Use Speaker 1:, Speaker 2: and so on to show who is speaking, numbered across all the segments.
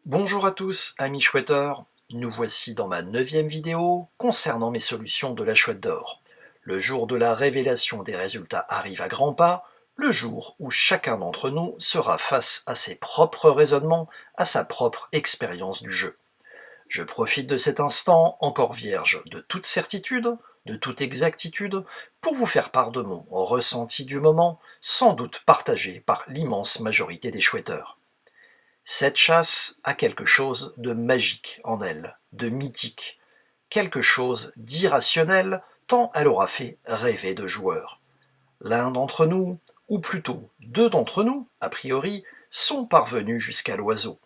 Speaker 1: Bonjour à tous, amis chouetteurs. Nous voici dans ma 9e vidéo concernant mes solutions de la chouette d'or. Le jour de la révélation des résultats arrive à grands pas, le jour où chacun d'entre nous sera face à ses propres raisonnements, à sa propre expérience du jeu. Je profite de cet instant encore vierge de toute certitude, de toute exactitude, pour vous faire part de mon ressenti du moment, sans doute partagé par l'immense majorité des chouetteurs. Cette chasse a quelque chose de magique en elle, de mythique, quelque chose d'irrationnel tant elle aura fait rêver de joueurs. L'un d'entre nous, ou plutôt deux d'entre nous, a priori, sont parvenus jusqu'à l'oiseau.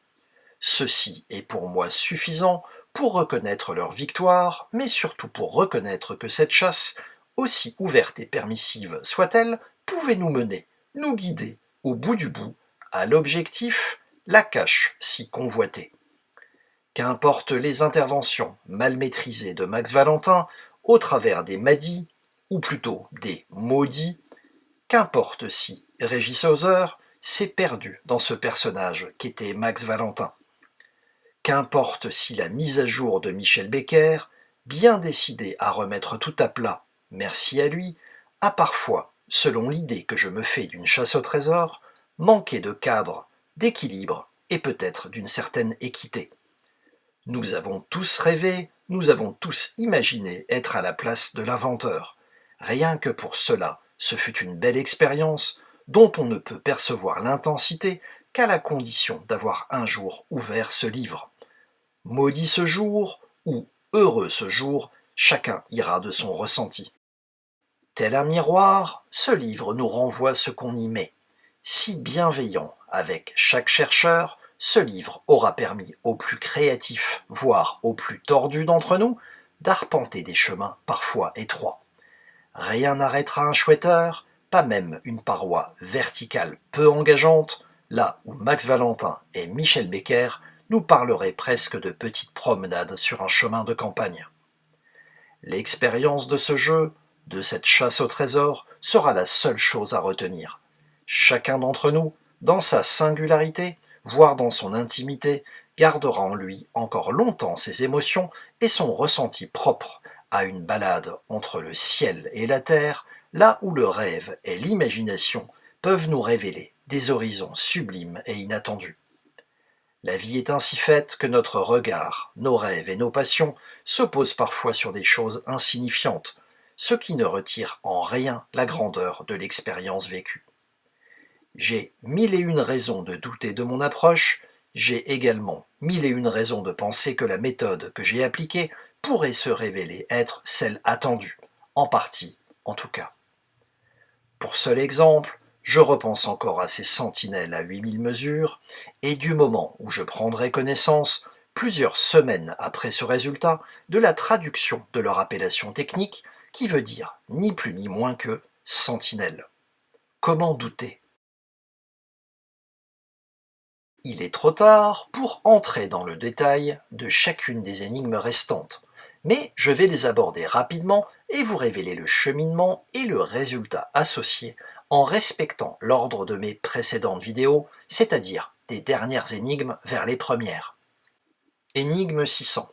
Speaker 1: Ceci est pour moi suffisant pour reconnaître leur victoire, mais surtout pour reconnaître que cette chasse, aussi ouverte et permissive soit-elle, pouvait nous mener, nous guider, au bout du bout, à l'objectif, la cache si convoitée. Qu'importent les interventions mal maîtrisées de Max Valentin au travers des madis, ou plutôt des maudits, qu'importe si Régis Hauser s'est perdu dans ce personnage qu'était Max Valentin. Qu'importe si la mise à jour de Michel Becker, bien décidé à remettre tout à plat, merci à lui, a parfois, selon l'idée que je me fais d'une chasse au trésor, manqué de cadre, d'équilibre et peut-être d'une certaine équité. Nous avons tous rêvé, nous avons tous imaginé être à la place de l'inventeur. Rien que pour cela, ce fut une belle expérience dont on ne peut percevoir l'intensité qu'à la condition d'avoir un jour ouvert ce livre. Maudit ce jour, ou heureux ce jour, chacun ira de son ressenti. Tel un miroir, ce livre nous renvoie ce qu'on y met. Si bienveillant avec chaque chercheur, ce livre aura permis aux plus créatifs, voire aux plus tordus d'entre nous, d'arpenter des chemins parfois étroits. Rien n'arrêtera un chouetteur, pas même une paroi verticale peu engageante, là où Max Valentin et Michel Becker nous parleraient presque de petites promenades sur un chemin de campagne. L'expérience de ce jeu, de cette chasse au trésor, sera la seule chose à retenir. Chacun d'entre nous, dans sa singularité, voire dans son intimité, gardera en lui encore longtemps ses émotions et son ressenti propre à une balade entre le ciel et la terre, là où le rêve et l'imagination peuvent nous révéler des horizons sublimes et inattendus. La vie est ainsi faite que notre regard, nos rêves et nos passions s'opposent parfois sur des choses insignifiantes, ce qui ne retire en rien la grandeur de l'expérience vécue. J'ai mille et une raisons de douter de mon approche, j'ai également mille et une raisons de penser que la méthode que j'ai appliquée pourrait se révéler être celle attendue, en partie en tout cas. Pour seul exemple, je repense encore à ces sentinelles à 8000 mesures, et du moment où je prendrai connaissance, plusieurs semaines après ce résultat, de la traduction de leur appellation technique, qui veut dire ni plus ni moins que sentinelle. Comment douter ? Il est trop tard pour entrer dans le détail de chacune des énigmes restantes, mais je vais les aborder rapidement et vous révéler le cheminement et le résultat associé en respectant l'ordre de mes précédentes vidéos, c'est-à-dire des dernières énigmes vers les premières. Énigme 600.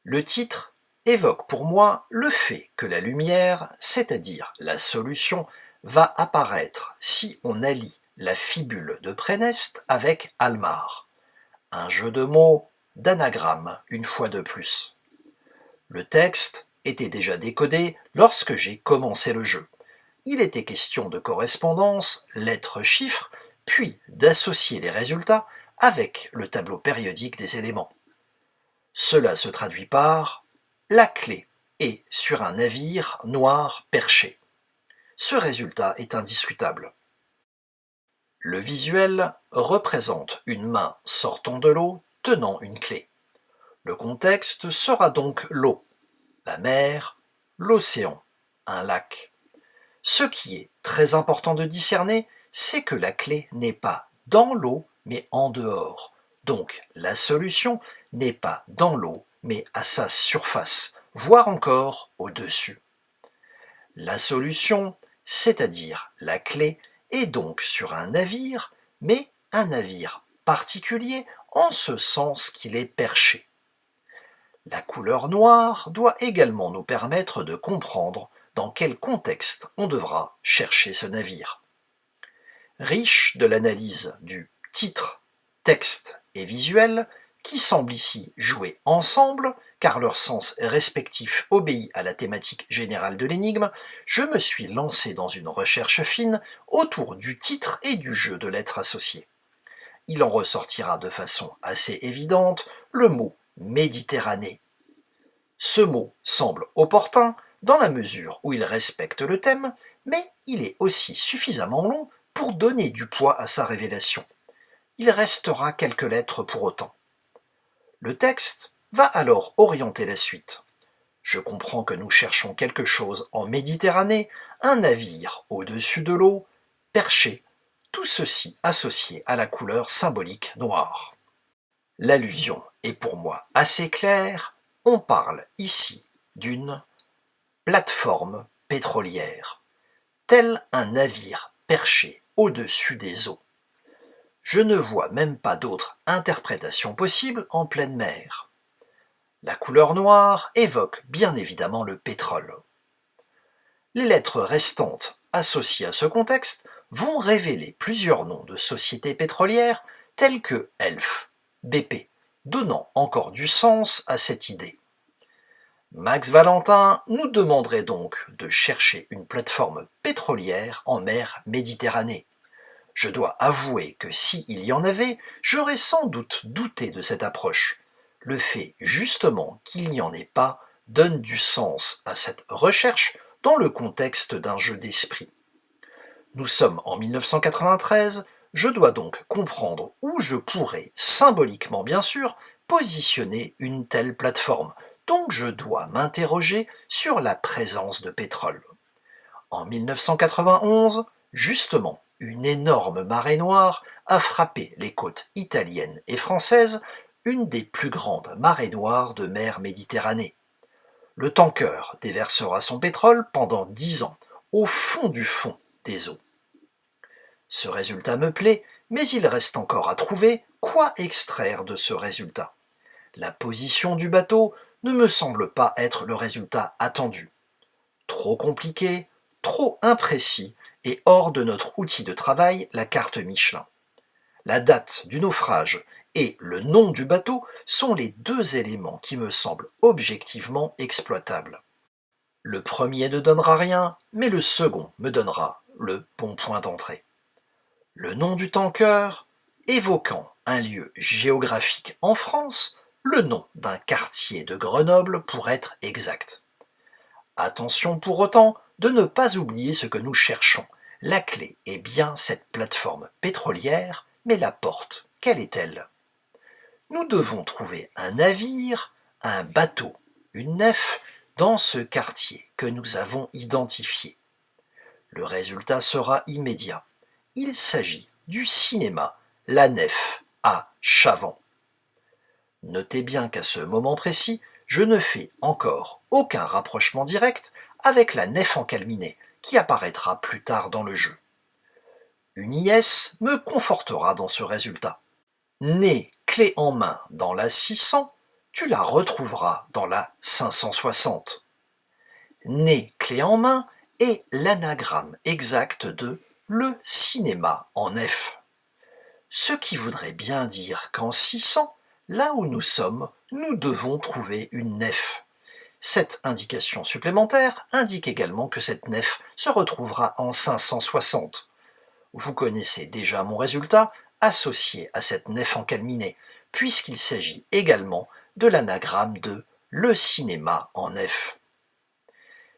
Speaker 1: Le titre évoque pour moi le fait que la lumière, c'est-à-dire la solution, va apparaître si on allie la fibule de Préneste avec Almar. Un jeu de mots, d'anagramme une fois de plus. Le texte était déjà décodé lorsque j'ai commencé le jeu. Il était question de correspondance, lettres-chiffres, puis d'associer les résultats avec le tableau périodique des éléments. Cela se traduit par la clé est sur un navire noir perché. Ce résultat est indiscutable. Le visuel représente une main sortant de l'eau tenant une clé. Le contexte sera donc l'eau, la mer, l'océan, un lac. Ce qui est très important de discerner, c'est que la clé n'est pas dans l'eau, mais en dehors. Donc la solution n'est pas dans l'eau, mais à sa surface, voire encore au-dessus. La solution, c'est-à-dire la clé, est donc sur un navire, mais un navire particulier en ce sens qu'il est perché. La couleur noire doit également nous permettre de comprendre dans quel contexte on devra chercher ce navire. Riche de l'analyse du titre, texte et visuel, qui semblent ici jouer ensemble, car leur sens respectif obéit à la thématique générale de l'énigme, je me suis lancé dans une recherche fine autour du titre et du jeu de lettres associées. Il en ressortira de façon assez évidente le mot « Méditerranée ». Ce mot semble opportun dans la mesure où il respecte le thème, mais il est aussi suffisamment long pour donner du poids à sa révélation. Il restera quelques lettres pour autant. Le texte va alors orienter la suite. Je comprends que nous cherchons quelque chose en Méditerranée, un navire au-dessus de l'eau, perché, tout ceci associé à la couleur symbolique noire. L'allusion est pour moi assez claire, on parle ici d'une plateforme pétrolière, tel un navire perché au-dessus des eaux. Je ne vois même pas d'autre interprétation possible en pleine mer. La couleur noire évoque bien évidemment le pétrole. Les lettres restantes associées à ce contexte vont révéler plusieurs noms de sociétés pétrolières telles que Elf, BP, donnant encore du sens à cette idée. Max Valentin nous demanderait donc de chercher une plateforme pétrolière en mer Méditerranée. Je dois avouer que s'il y en avait, j'aurais sans doute douté de cette approche. Le fait justement qu'il n'y en ait pas donne du sens à cette recherche dans le contexte d'un jeu d'esprit. Nous sommes en 1993, je dois donc comprendre où je pourrais, symboliquement bien sûr, positionner une telle plateforme, donc je dois m'interroger sur la présence de pétrole. En 1991, justement, une énorme marée noire a frappé les côtes italiennes et françaises, une des plus grandes marées noires de mer Méditerranée. Le tanker déversera son pétrole pendant 10 ans, au fond du fond des eaux. Ce résultat me plaît, mais il reste encore à trouver quoi extraire de ce résultat. La position du bateau ne me semble pas être le résultat attendu. Trop compliqué, trop imprécis et hors de notre outil de travail, la carte Michelin. La date du naufrage et le nom du bateau sont les deux éléments qui me semblent objectivement exploitables. Le premier ne donnera rien, mais le second me donnera le bon point d'entrée. Le nom du tanker, évoquant un lieu géographique en France, le nom d'un quartier de Grenoble pour être exact. Attention pour autant de ne pas oublier ce que nous cherchons. La clé est bien cette plateforme pétrolière, mais la porte, quelle est-elle? Nous devons trouver un navire, un bateau, une nef dans ce quartier que nous avons identifié. Le résultat sera immédiat. Il s'agit du cinéma La Nef à Chavant. Notez bien qu'à ce moment précis, je ne fais encore aucun rapprochement direct avec la nef encalminée qui apparaîtra plus tard dans le jeu. Une IS me confortera dans ce résultat. Née clé en main dans la 600, tu la retrouveras dans la 560. Née clé en main est l'anagramme exact de le cinéma en F. Ce qui voudrait bien dire qu'en 600, là où nous sommes, nous devons trouver une nef. Cette indication supplémentaire indique également que cette nef se retrouvera en 560. Vous connaissez déjà mon résultat associé à cette nef encalminée, puisqu'il s'agit également de l'anagramme de le cinéma en F.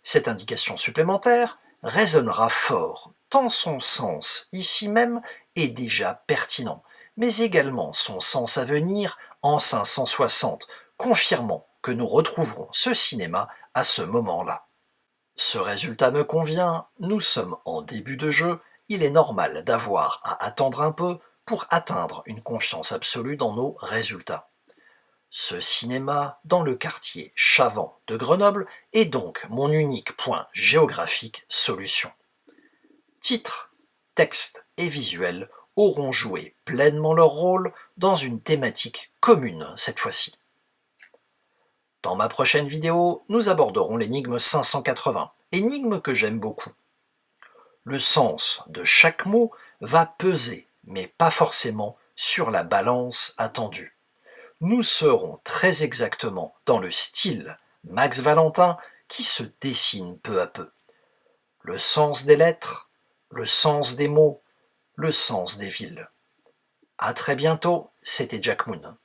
Speaker 1: Cette indication supplémentaire résonnera fort, tant son sens ici même est déjà pertinent, mais également son sens à venir en 560, confirmant que nous retrouverons ce cinéma à ce moment-là. Ce résultat me convient, nous sommes en début de jeu, il est normal d'avoir à attendre un peu pour atteindre une confiance absolue dans nos résultats. Ce cinéma dans le quartier Chavant de Grenoble est donc mon unique point géographique solution. Titre, texte et visuel auront joué pleinement leur rôle dans une thématique commune cette fois-ci. Dans ma prochaine vidéo, nous aborderons l'énigme 580, énigme que j'aime beaucoup. Le sens de chaque mot va peser, mais pas forcément sur la balance attendue. Nous serons très exactement dans le style Max Valentin qui se dessine peu à peu. Le sens des lettres, le sens des mots, le sens des villes. À très bientôt, c'était Jack Moon.